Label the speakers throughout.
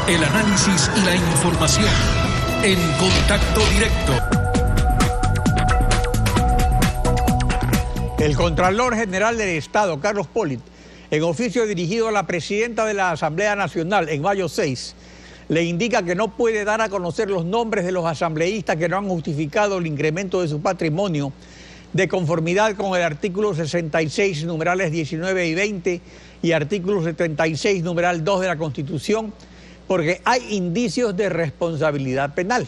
Speaker 1: El análisis y la información en Contacto Directo.
Speaker 2: El Contralor General del Estado, Carlos Pollitt, en oficio dirigido a la presidenta de la Asamblea Nacional en mayo 6, le indica que no puede dar a conocer los nombres de los asambleístas que no han justificado el incremento de su patrimonio de conformidad con el artículo 66, numerales 19 y 20 y artículo 76, numeral 2 de la Constitución, porque hay indicios de responsabilidad penal.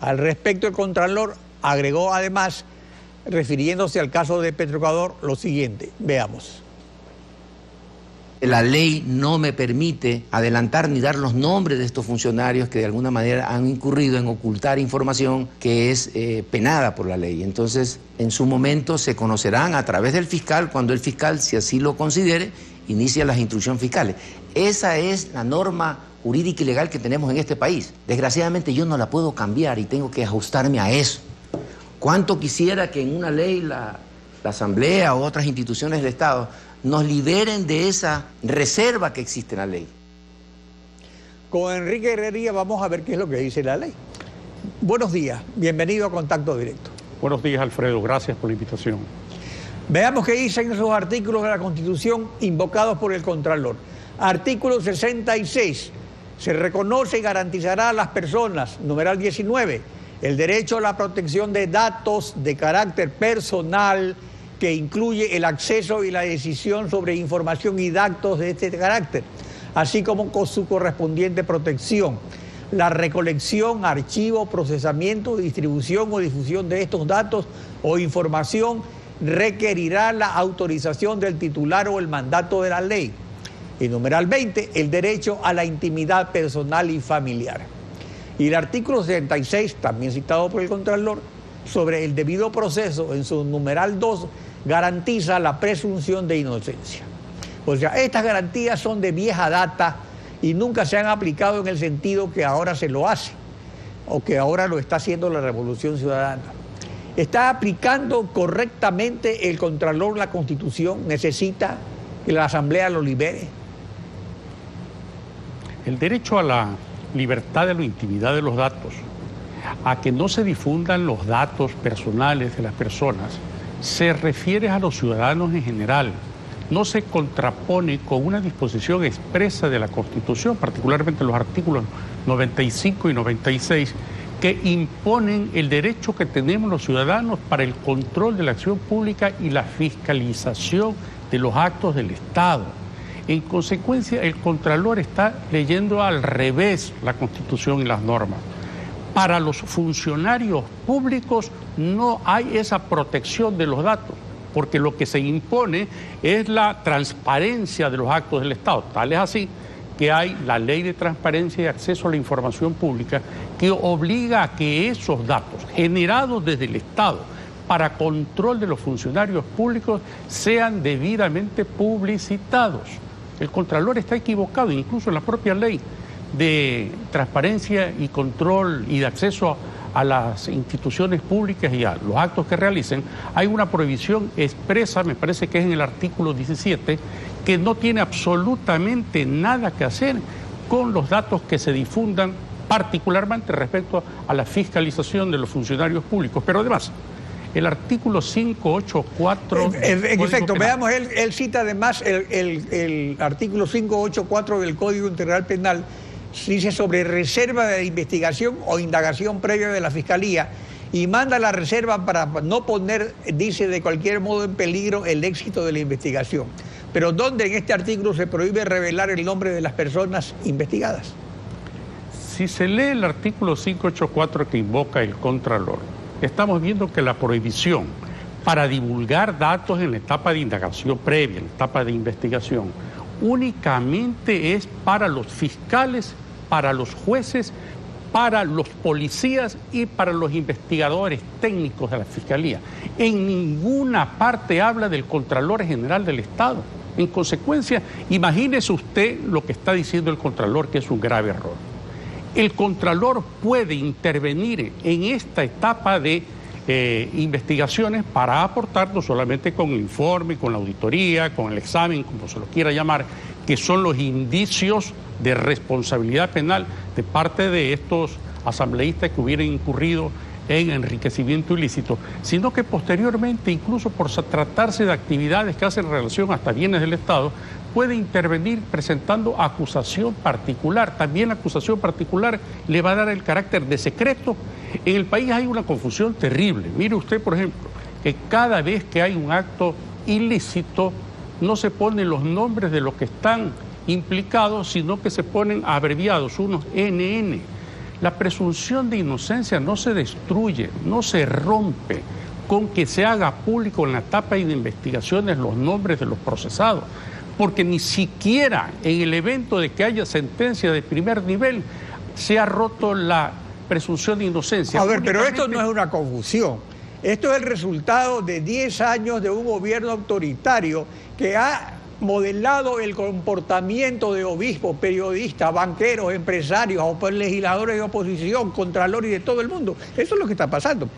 Speaker 2: Al respecto, el Contralor agregó además, refiriéndose al caso de Petroecuador, lo siguiente. Veamos.
Speaker 3: La ley no me permite adelantar ni dar los nombres de estos funcionarios que de alguna manera han incurrido en ocultar información que es penada por la ley. Entonces, en su momento se conocerán a través del fiscal, cuando el fiscal, si así lo considere, inicia las instrucciones fiscales. Esa es la norma jurídica y legal que tenemos en este país. Desgraciadamente yo no la puedo cambiar y tengo que ajustarme a eso. ¿Cuánto quisiera que en una ley la Asamblea o otras instituciones del Estado nos liberen de esa reserva que existe en la ley?
Speaker 2: Con Enrique Herrería vamos a ver qué es lo que dice la ley. Buenos días, bienvenido a Contacto Directo.
Speaker 4: Buenos días, Alfredo, gracias por la invitación.
Speaker 2: Veamos qué dicen esos artículos de la Constitución invocados por el Contralor. Artículo 66. Se reconoce y garantizará a las personas, numeral 19, el derecho a la protección de datos de carácter personal que incluye el acceso y la decisión sobre información y datos de este carácter, así como con su correspondiente protección. La recolección, archivo, procesamiento, distribución o difusión de estos datos o información requerirá la autorización del titular o el mandato de la ley. Y numeral 20, el derecho a la intimidad personal y familiar. Y el artículo 76, también citado por el Contralor, sobre el debido proceso, en su numeral 2, garantiza la presunción de inocencia. O sea, estas garantías son de vieja data y nunca se han aplicado en el sentido que ahora se lo hace, o que ahora lo está haciendo la Revolución Ciudadana. ¿Está aplicando correctamente el Contralor la Constitución? ¿Necesita que la Asamblea lo libere?
Speaker 4: El derecho a la libertad de la intimidad de los datos, a que no se difundan los datos personales de las personas, se refiere a los ciudadanos en general. No se contrapone con una disposición expresa de la Constitución, particularmente los artículos 95 y 96, que imponen el derecho que tenemos los ciudadanos para el control de la acción pública y la fiscalización de los actos del Estado. En consecuencia, el Contralor está leyendo al revés la Constitución y las normas. Para los funcionarios públicos no hay esa protección de los datos, porque lo que se impone es la transparencia de los actos del Estado. Tal es así que hay la Ley de Transparencia y Acceso a la Información Pública que obliga a que esos datos generados desde el Estado para control de los funcionarios públicos sean debidamente publicitados. El Contralor está equivocado, incluso en la propia ley de transparencia y control y de acceso a las instituciones públicas y a los actos que realicen, hay una prohibición expresa, me parece que es en el artículo 17, que no tiene absolutamente nada que hacer con los datos que se difundan, particularmente respecto a la fiscalización de los funcionarios públicos. Pero además, el artículo 584...
Speaker 2: En efecto, veamos, él cita además el artículo 584 del Código Integral Penal, dice sobre reserva de investigación o indagación previa de la Fiscalía, y manda la reserva para no poner, dice, de cualquier modo en peligro el éxito de la investigación. Pero ¿dónde en este artículo se prohíbe revelar el nombre de las personas investigadas?
Speaker 4: Si se lee el artículo 584 que invoca el Contralor, estamos viendo que la prohibición para divulgar datos en la etapa de indagación previa, en la etapa de investigación, únicamente es para los fiscales, para los jueces, para los policías y para los investigadores técnicos de la Fiscalía. En ninguna parte habla del Contralor General del Estado. En consecuencia, imagínese usted lo que está diciendo el Contralor, que es un grave error. El Contralor puede intervenir en esta etapa de investigaciones para aportar no solamente con el informe, con la auditoría, con el examen, como se lo quiera llamar, que son los indicios de responsabilidad penal de parte de estos asambleístas que hubieran incurrido en enriquecimiento ilícito, sino que posteriormente, incluso por tratarse de actividades que hacen relación hasta bienes del Estado, puede intervenir presentando acusación particular. También la acusación particular le va a dar el carácter de secreto. En el país hay una confusión terrible. Mire usted, por ejemplo, que cada vez que hay un acto ilícito, no se ponen los nombres de los que están implicados, sino que se ponen abreviados, unos NN. La presunción de inocencia no se destruye, no se rompe con que se haga público en la etapa de investigaciones los nombres de los procesados, porque ni siquiera en el evento de que haya sentencia de primer nivel se ha roto la presunción de inocencia.
Speaker 2: A ver, pero esto no es una confusión. Esto es el resultado de 10 años de un gobierno autoritario que ha modelado el comportamiento de obispos, periodistas, banqueros, empresarios, legisladores de oposición, contralores y de todo el mundo. Eso es lo que está pasando.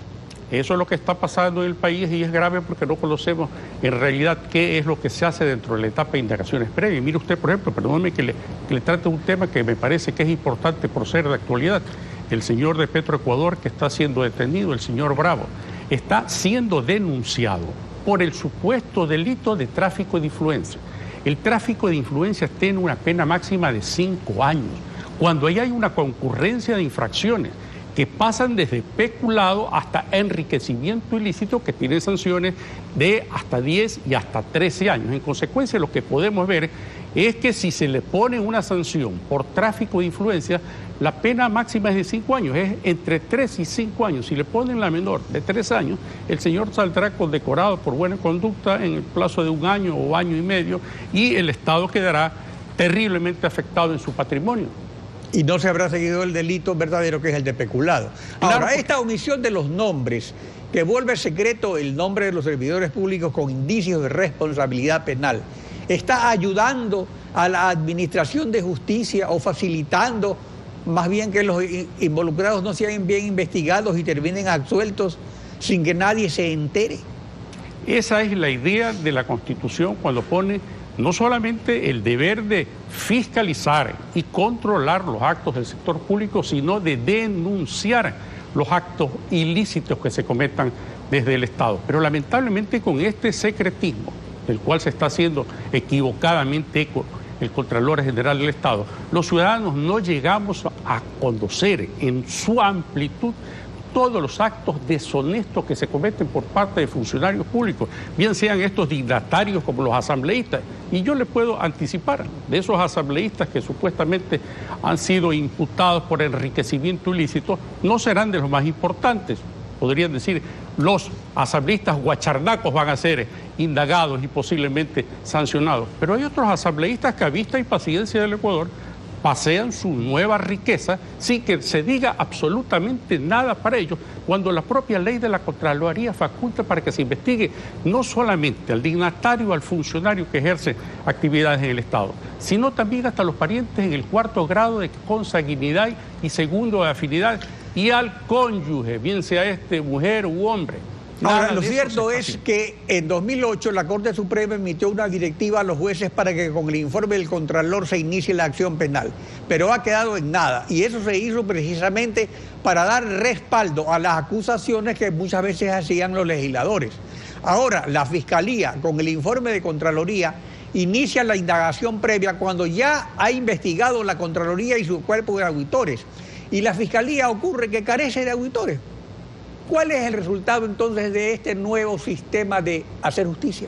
Speaker 4: Eso es lo que está pasando en el país y es grave porque no conocemos en realidad qué es lo que se hace dentro de la etapa de indagaciones previas. Mire usted, por ejemplo, perdóneme que le trate un tema que me parece que es importante por ser de actualidad. El señor de Petroecuador que está siendo detenido, el señor Bravo, está siendo denunciado por el supuesto delito de tráfico de influencia. El tráfico de influencias tiene una pena máxima de 5 años. Cuando ahí hay una concurrencia de infracciones que pasan desde peculado hasta enriquecimiento ilícito, que tienen sanciones de hasta 10 y hasta 13 años. En consecuencia, lo que podemos ver es que si se le pone una sanción por tráfico de influencia, la pena máxima es de 5 años, es entre 3 y 5 años. Si le ponen la menor de 3 años, el señor saldrá condecorado por buena conducta en el plazo de 1 año o año y medio y el Estado quedará terriblemente afectado en su patrimonio.
Speaker 2: Y no se habrá seguido el delito verdadero, que es el de peculado. Ahora, claro, esta omisión de los nombres, que vuelve secreto el nombre de los servidores públicos con indicios de responsabilidad penal, ¿está ayudando a la administración de justicia o facilitando más bien que los involucrados no sean bien investigados y terminen absueltos sin que nadie se entere?
Speaker 4: Esa es la idea de la Constitución cuando pone no solamente el deber de fiscalizar y controlar los actos del sector público, sino de denunciar los actos ilícitos que se cometan desde el Estado. Pero lamentablemente con este secretismo, del cual se está haciendo equivocadamente eco el Contralor General del Estado, los ciudadanos no llegamos a conocer en su amplitud todos los actos deshonestos que se cometen por parte de funcionarios públicos, bien sean estos dignatarios como los asambleístas. Y yo le puedo anticipar, de esos asambleístas que supuestamente han sido imputados por enriquecimiento ilícito, no serán de los más importantes. Podrían decir, los asambleístas guacharnacos van a ser indagados y posiblemente sancionados. Pero hay otros asambleístas que a vista y paciencia del Ecuador pasean su nueva riqueza sin que se diga absolutamente nada para ellos, cuando la propia ley de la Contraloría faculta para que se investigue no solamente al dignatario, al funcionario que ejerce actividades en el Estado, sino también hasta los parientes en el 4º grado de consanguinidad y 2º de afinidad, y al cónyuge, bien sea mujer u hombre.
Speaker 2: Ahora, lo cierto es que en 2008 la Corte Suprema emitió una directiva a los jueces para que con el informe del Contralor se inicie la acción penal, pero ha quedado en nada, y eso se hizo precisamente para dar respaldo a las acusaciones que muchas veces hacían los legisladores. Ahora, la Fiscalía, con el informe de Contraloría, inicia la indagación previa cuando ya ha investigado la Contraloría y su cuerpo de auditores, y la Fiscalía ocurre que carece de auditores. ¿Cuál es el resultado entonces de este nuevo sistema de hacer justicia?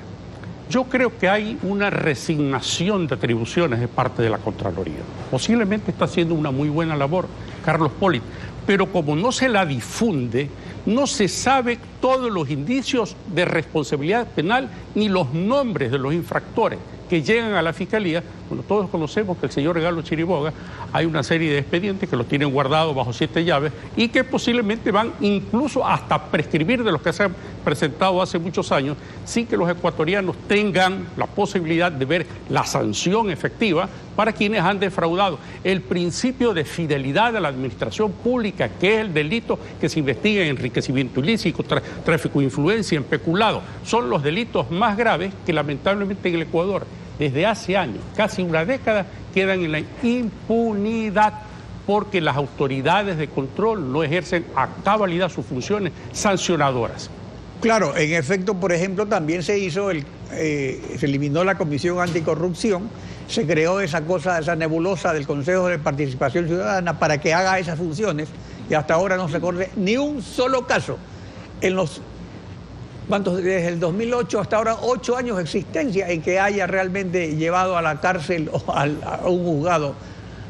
Speaker 4: Yo creo que hay una resignación de atribuciones de parte de la Contraloría. Posiblemente está haciendo una muy buena labor Carlos Pollitt, pero como no se la difunde, no se sabe todos los indicios de responsabilidad penal ni los nombres de los infractores que llegan a la Fiscalía. Bueno, todos conocemos que el señor Galo Chiriboga hay una serie de expedientes que los tienen guardados bajo 7 llaves y que posiblemente van incluso hasta prescribir de los que se han presentado hace muchos años, sin que los ecuatorianos tengan la posibilidad de ver la sanción efectiva para quienes han defraudado. El principio de fidelidad a la administración pública, que es el delito que se investiga en enriquecimiento ilícito, tráfico de influencia, en peculado, son los delitos más graves que lamentablemente en el Ecuador desde hace años, casi una década, quedan en la impunidad porque las autoridades de control no ejercen a cabalidad sus funciones sancionadoras.
Speaker 2: Claro, en efecto, por ejemplo, también se hizo, se eliminó la Comisión Anticorrupción, se creó esa cosa, esa nebulosa del Consejo de Participación Ciudadana para que haga esas funciones y hasta ahora no se corre ni un solo caso. En los, desde el 2008 hasta ahora, 8 años de existencia en que haya realmente llevado a la cárcel o a un juzgado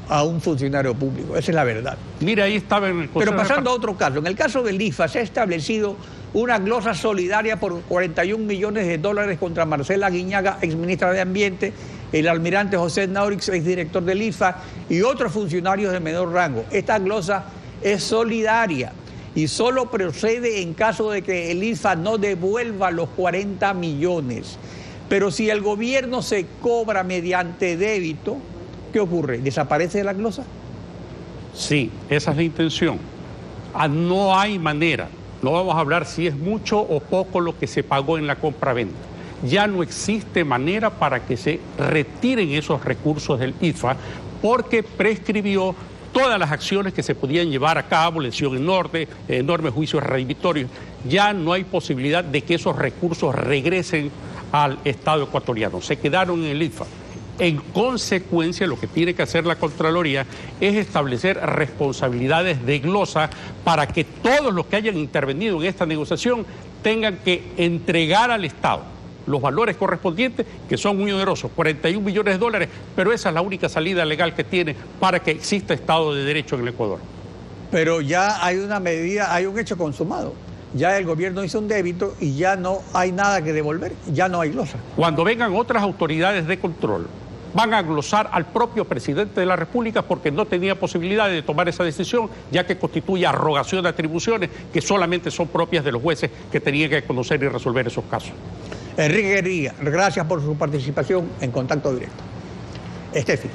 Speaker 2: a un funcionario público. Esa es la verdad.
Speaker 4: Mira, ahí estaba en el Consejo.
Speaker 2: Pero pasando a otro caso, en el caso del IFA se ha establecido una glosa solidaria por 41 millones de dólares contra Marcela Guiñaga, exministra de Ambiente, el almirante José Naurix, exdirector del IFA, y otros funcionarios de menor rango. Esta glosa es solidaria y solo procede en caso de que el IFA no devuelva los 40 millones. Pero si el gobierno se cobra mediante débito, ¿qué ocurre? ¿Desaparece la glosa?
Speaker 4: Sí, esa es la intención. No hay manera. No vamos a hablar si es mucho o poco lo que se pagó en la compraventa. Ya no existe manera para que se retiren esos recursos del IFA porque prescribió todas las acciones que se podían llevar a cabo, lesión enormes juicios redimitorios. Ya no hay posibilidad de que esos recursos regresen al Estado ecuatoriano. Se quedaron en el IFA. En consecuencia, lo que tiene que hacer la Contraloría es establecer responsabilidades de glosa para que todos los que hayan intervenido en esta negociación tengan que entregar al Estado los valores correspondientes, que son muy onerosos, 41 millones de dólares, pero esa es la única salida legal que tiene para que exista Estado de Derecho en el Ecuador.
Speaker 2: Pero ya hay una medida, hay un hecho consumado. Ya el gobierno hizo un débito y ya no hay nada que devolver, ya no hay glosa.
Speaker 4: Cuando vengan otras autoridades de control, van a glosar al propio presidente de la República porque no tenía posibilidad de tomar esa decisión, ya que constituye arrogación de atribuciones que solamente son propias de los jueces que tenían que conocer y resolver esos casos.
Speaker 2: Enrique Guerrilla, gracias por su participación en Contacto Directo. Estefi.